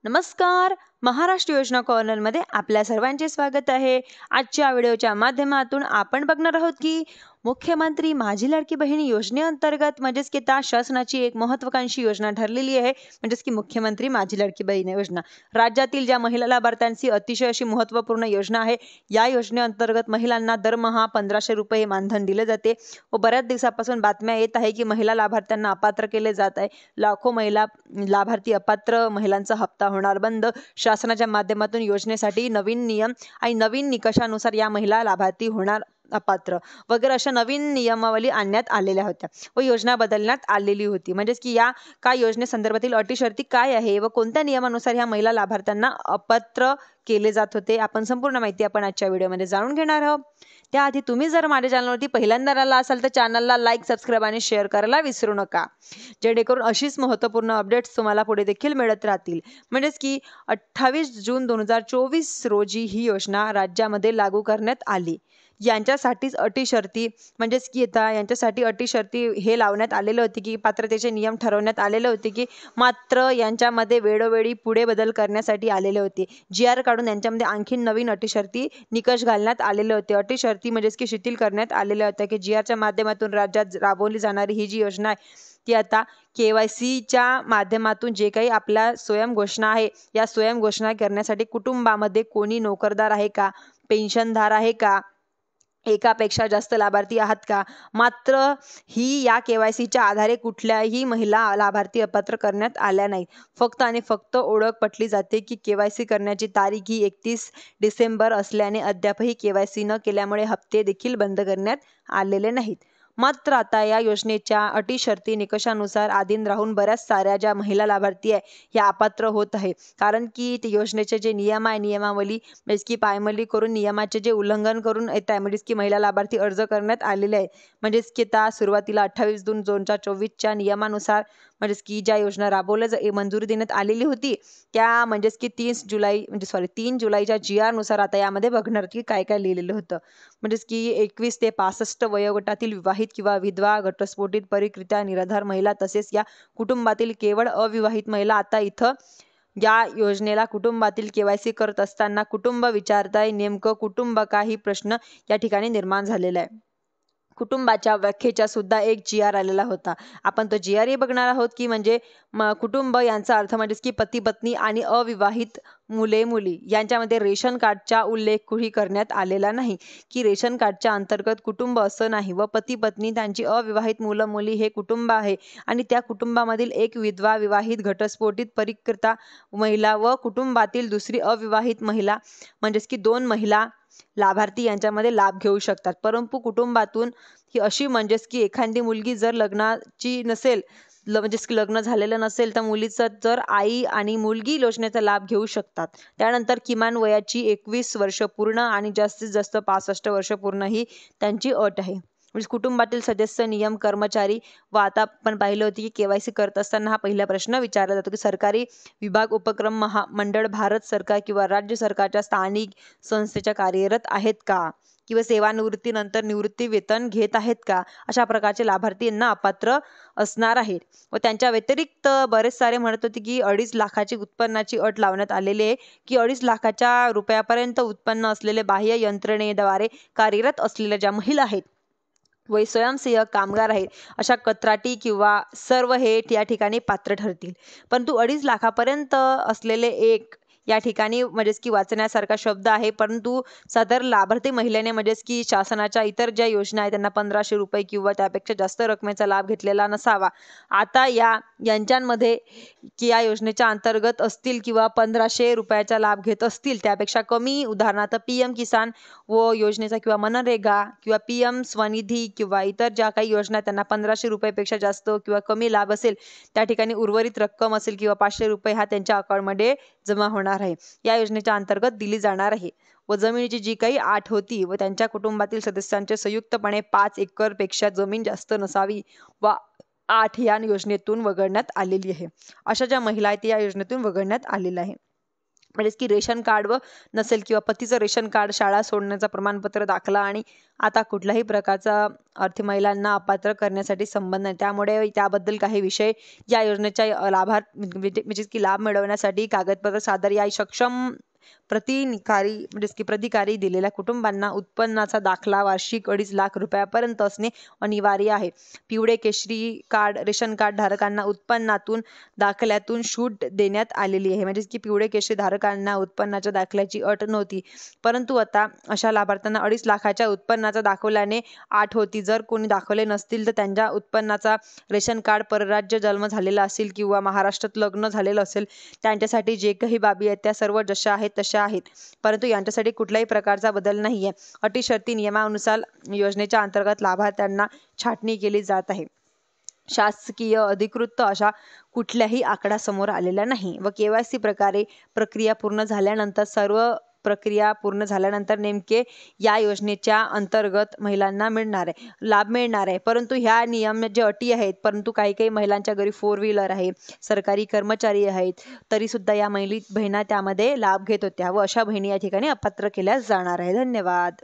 नमस्कार. महाराष्ट्र योजना कॉर्नरमध्ये आपल्या सर्वांचे स्वागत आहे. आजच्या व्हिडिओच्या माध्यमातून आपण बघणार आहोत की मुख्यमंत्री माझी लाडकी बहीण योजनेअंतर्गत म्हणजेच की त्या शासनाची एक महत्त्वाकांक्षी योजना ठरलेली आहे, म्हणजेच की मुख्यमंत्री माझी लाडकी बहीण योजना. राज्यातील ज्या महिला लाभार्थ्यांची अतिशय अशी महत्त्वपूर्ण योजना आहे. या योजनेअंतर्गत महिलांना दरमहा 1500 रुपये मानधन दिले जाते व बऱ्याच दिवसापासून बातम्या येत आहे की महिला लाभार्थ्यांना अपात्र केले जात आहे. लाखो महिला लाभार्थी अपात्र महिलांचा हप्ता होणार बंद. शासनाच्या माध्यमातून योजनेसाठी नवीन नियम आणि नवीन निकषानुसार या महिला लाभार्थी होणार अपात्र वगैरे अशा नवीन नियमावली आणण्यात आलेल्या होत्या व योजना बदलण्यात आलेली होती. म्हणजेच की या काय योजनेसंदर्भातील अटी शर्ती काय आहे व कोणत्या नियमानुसार ह्या महिला लाभार्थ्यांना अपात्र केले जात होते, आपण संपूर्ण माहिती आपण आजच्या व्हिडिओमध्ये जाणून घेणार आहोत. त्याआधी तुम्ही जर माझ्या चॅनलवरती पहिल्यांदा आला असाल तर चॅनलला लाईक, सबस्क्राईब आणि शेअर करायला विसरू नका, जेणेकरून अशीच महत्त्वपूर्ण अपडेट्स तुम्हाला पुढे देखील मिळत राहतील. म्हणजेच की 28 जून 2024 रोजी ही योजना राज्यामध्ये लागू करण्यात आली. यांच्यासाठीच अटी शर्ती म्हणजेच की आता यांच्यासाठी अटी शर्ती हे लावण्यात आलेले होते की पात्रतेचे नियम ठरवण्यात आलेले होते की मात्र यांच्यामध्ये वेळोवेळी पुढे बदल करण्यासाठी आलेले होते. GR काढून यांच्यामध्ये आणखीन नवीन अटी शर्ती निकष घालण्यात आलेले होते. अटी शर्ती म्हणजेच की शिथिल करण्यात आलेल्या होत्या की GRच्या माध्यमातून राज्यात राबवली जाणारी ही जी योजना आहे ती आता KYCच्या माध्यमातून जे काही आपल्या स्वयं घोषणा आहे या स्वयं घोषणा करण्यासाठी कुटुंबामध्ये कोणी नोकरदार आहे का, पेन्शनधार आहे का, एकापेक्षा जास्त लाभार्थी आहात का, मात्र ही या KYCच्या आधारे कुठल्याही महिला लाभार्थी अपात्र करण्यात आल्या नाहीत. फक्त आणि फक्त ओळख पटली जाते की KYC करण्याची तारीख ही 31 डिसेंबर असल्याने अद्यापही KYC न केल्यामुळे हप्ते देखील बंद करण्यात आलेले नाहीत. मात्र आता या योजनेच्या अटी शर्ती निकषानुसार अधीन राहून बऱ्याच साऱ्या ज्या महिला लाभार्थी आहे या अपात्र होत आहे. कारण की ते योजनेचे जे नियम आहे नियमावली म्हणजेच की पायमल्ली करून नियमाचे जे उल्लंघन करून येत आहे, म्हणजेच की महिला लाभार्थी अर्ज करण्यात आलेले आहे. म्हणजेच की त्या सुरुवातीला 28 जून 2024च्या नियमानुसार म्हणजेच की ज्या योजना राबवल्या मंजुरी देण्यात आलेली होती त्या म्हणजेच की 3 जुलैच्या GR नुसार आता यामध्ये बघणार की काय काय लिहिलेलं होतं. म्हणजेच की 21 ते 65 वयोगटातील विवाहित किंवा विधवा, घटस्फोटित, परिकृत्या, निराधार महिला तसेच या कुटुंबातील केवळ अविवाहित महिला आता इथं या योजनेला कुटुंबातील KYC करत असताना कुटुंब विचारताय नेमकं कुटुंब काही प्रश्न या ठिकाणी निर्माण झालेला आहे. कुटुंबाच्या व्याख्येचा सुद्धा एक GR आलेला होता. आपण तो GR बघणार आहोत की म्हणजे कुटुंब यांचा अर्थ म्हणजेच की पती पत्नी आणि अविवाहित मुले मुली यांच्यामध्ये रेशन कार्डचा उल्लेख कुठेही करण्यात आलेला नाही की रेशन कार्डच्या अंतर्गत कुटुंब असं नाही व पती पत्नी त्यांची अविवाहित मुलं मुली हे कुटुंब आहे आणि त्या कुटुंबामधील एक विधवा, विवाहित, घटस्फोटित, परिकृता महिला व कुटुंबातील दुसरी अविवाहित महिला म्हणजेच की 2 महिला लाभार्थी यांच्यामध्ये लाभ घेऊ शकतात. परंतु कुटुंबातून ही अशी म्हणजेच की एखादी मुलगी जर लग्नाची नसेल म्हणजेच की लग्न झालेलं नसेल तर मुलीचं जर आई आणि मुलगी योजनेचा लाभ घेऊ शकतात. त्यानंतर किमान वयाची 21 वर्ष पूर्ण आणि जास्तीत जास्त 65 वर्ष पूर्ण ही त्यांची अट आहे. म्हणजे कुटुंबातील सदस्य, नियम, कर्मचारी व आता आपण पाहिलं होती की KYC करत असताना हा पहिला प्रश्न विचारला जातो की सरकारी विभाग, उपक्रम, महामंडळ, भारत सरकार किंवा राज्य सरकारच्या स्थानिक संस्थेच्या कार्यरत आहेत का किंवा सेवानिवृत्तीनंतर निवृत्ती वेतन घेत आहेत का, अशा प्रकारचे लाभार्थी यांना अपात्र असणार आहेत. व त्यांच्या व्यतिरिक्त बरेच सारे म्हणत होते की 2.5 लाखाची उत्पन्नाची अट लावण्यात आलेली आहे की 2.5 लाखाच्या रुपयापर्यंत उत्पन्न असलेले बाह्य यंत्रणेद्वारे कार्यरत असलेल्या ज्या महिला आहेत व स्वयंसेवक, कामगार आहेत अशा कंत्राटी किंवा सर्व हे या ठिकाणी पात्र ठरतील. परंतु 2.5 लाखापर्यंत असलेले एक या ठिकाणी म्हणजेच की वाचण्यासारखा शब्द आहे. परंतु सदर लाभार्थी महिलेने म्हणजेच की शासनाच्या इतर ज्या योजना आहेत त्यांना 1500 रुपये किंवा त्यापेक्षा जास्त रकमेचा लाभ घेतलेला नसावा. आता यांच्यामध्ये की या योजनेच्या अंतर्गत असतील किंवा 1500 रुपयाचा लाभ घेत असतील त्यापेक्षा कमी, उदाहरणार्थ PM किसान व योजनेचा किंवा मनरेगा किंवा PM स्वनिधी किंवा इतर ज्या काही योजना त्यांना 1500 रुपयापेक्षा जास्त किंवा कमी लाभ असेल त्या ठिकाणी उर्वरित रक्कम असेल किंवा 500 रुपये हा त्यांच्या अकाउंटमध्ये जमा होणार आहे. या योजनेच्या अंतर्गत दिली जाणार आहे. व जमिनीची जी काही आठ होती व त्यांच्या कुटुंबातील सदस्यांचे संयुक्तपणे 5 एकरपेक्षा जमीन जास्त नसावी व 8 या योजनेतून वगळण्यात आलेली आहे. अशा ज्या महिला आहेत या योजनेतून वगळण्यात आलेल्या आहे. म्हणजेच की रेशन कार्ड व नसेल किंवा पतीचं रेशन कार्ड, शाळा सोडण्याचं प्रमाणपत्र, दाखला आणि आता कुठल्याही प्रकारचा महिलांना अपात्र करण्यासाठी संबंध नाही. त्यामुळे त्याबद्दल काही विषय या योजनेच्या म्हणजेच की लाभ मिळवण्यासाठी कागदपत्र सादर या सक्षम प्रतिकारी दिलेल्या कुटुंबांना उत्पन्नाचा दाखला वार्षिक 2.5 लाख रुपयापर्यंत असणे अनिवार्य आहे. पिवळे केशरी कार्ड रेशन कार्ड धारकांना उत्पन्नातून दाखल्यातून सूट देण्यात आलेली आहे. म्हणजेच की पिवळे केशरी धारकांना उत्पन्नाच्या दाखल्याची अट नव्हती, परंतु आता अशा लाभार्थ्यांना 2.5 लाखाच्या उत्पन्नाचा दाखवल्याने अट होती. जर कोणी दाखवले नसतील तर त्यांच्या उत्पन्नाचा रेशन कार्ड, परराज्य जन्म झालेला असेल किंवा महाराष्ट्रात लग्न झालेलं असेल, त्यांच्यासाठी जे काही बाबी आहेत त्या सर्व जशा आहेत तशा आहेत, परंतु यांच्यासाठी कुठल्याही प्रकारचा बदल नाहीये. अटी शर्ती नियमानुसार योजनेच्या अंतर्गत लाभार्थ्यांना छाटणी केली जात आहे. शासकीय अधिकृत अशा कुठल्याही आकडा समोर आलेला नाही. व KYC प्रक्रिया पूर्ण झाल्यानंतर नेमके या योजनेच्या अंतर्गत महिलांना लाभ मिळणार आहे. परंतु ह्या नियम जे अटी आहेत, परंतु काही महिलांच्या घरी 4 व्हीलर आहे, सरकारी कर्मचारी आहेत, तरी सुद्धा या बहिणी त्यामध्ये लाभ घेत होत्या व अशा बहिणी या ठिकाणी अपात्र केल्या जाणार आहे. धन्यवाद.